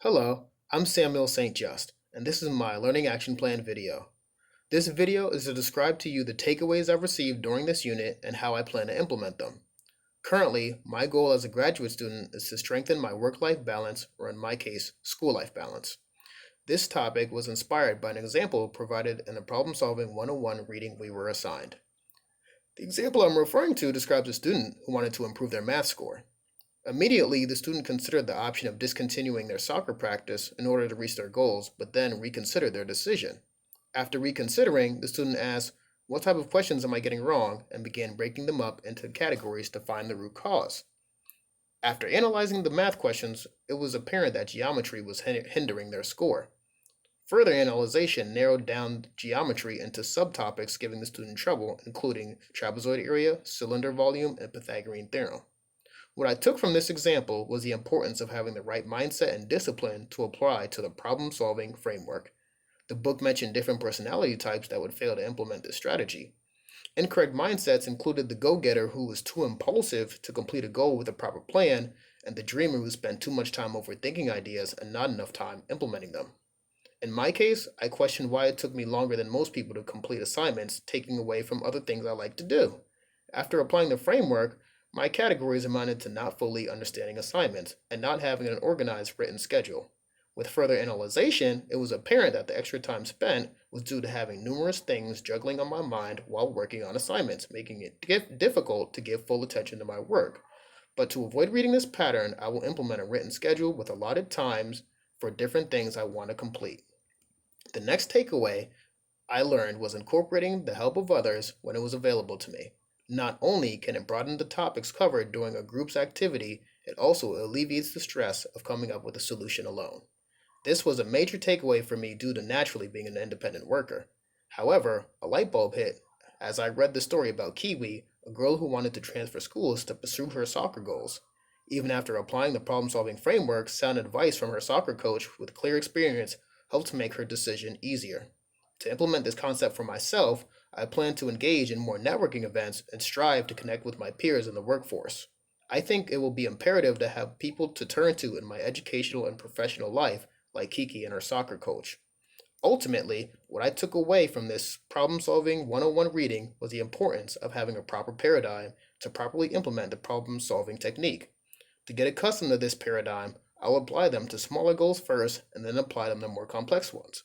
Hello, I'm Samuel St. Just, and this is my Learning Action Plan video. This video is to describe to you the takeaways I've received during this unit and how I plan to implement them. Currently, my goal as a graduate student is to strengthen my work-life balance, or in my case, school-life balance. This topic was inspired by an example provided in the Problem Solving 101 reading we were assigned. The example I'm referring to describes a student who wanted to improve their math score. Immediately, the student considered the option of discontinuing their soccer practice in order to reach their goals, but then reconsidered their decision. After reconsidering, the student asked, "What type of questions am I getting wrong?" and began breaking them up into categories to find the root cause. After analyzing the math questions, it was apparent that geometry was hindering their score. Further analysis narrowed down geometry into subtopics giving the student trouble, including trapezoid area, cylinder volume, and Pythagorean theorem. What I took from this example was the importance of having the right mindset and discipline to apply to the problem-solving framework. The book mentioned different personality types that would fail to implement this strategy. Incorrect mindsets included the go-getter who was too impulsive to complete a goal with a proper plan, and the dreamer who spent too much time overthinking ideas and not enough time implementing them. In my case, I questioned why it took me longer than most people to complete assignments, taking away from other things I like to do. After applying the framework, my categories amounted to not fully understanding assignments and not having an organized written schedule. With further analysis, it was apparent that the extra time spent was due to having numerous things juggling on my mind while working on assignments, making it difficult to give full attention to my work. But to avoid reading this pattern, I will implement a written schedule with allotted times for different things I want to complete. The next takeaway I learned was incorporating the help of others when it was available to me. Not only can it broaden the topics covered during a group's activity, it also alleviates the stress of coming up with a solution alone. This was a major takeaway for me due to naturally being an independent worker. However, a light bulb hit as I read the story about Kiwi, a girl who wanted to transfer schools to pursue her soccer goals. Even after applying the problem-solving framework, sound advice from her soccer coach with clear experience helped make her decision easier. To implement this concept for myself, I plan to engage in more networking events and strive to connect with my peers in the workforce. I think it will be imperative to have people to turn to in my educational and professional life, like Kiki and her soccer coach. Ultimately, what I took away from this problem solving 101 reading was the importance of having a proper paradigm to properly implement the problem solving technique. To get accustomed to this paradigm, I'll apply them to smaller goals first and then apply them to more complex ones.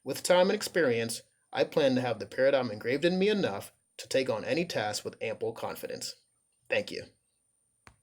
With time and experience, I plan to have the paradigm engraved in me enough to take on any task with ample confidence. Thank you.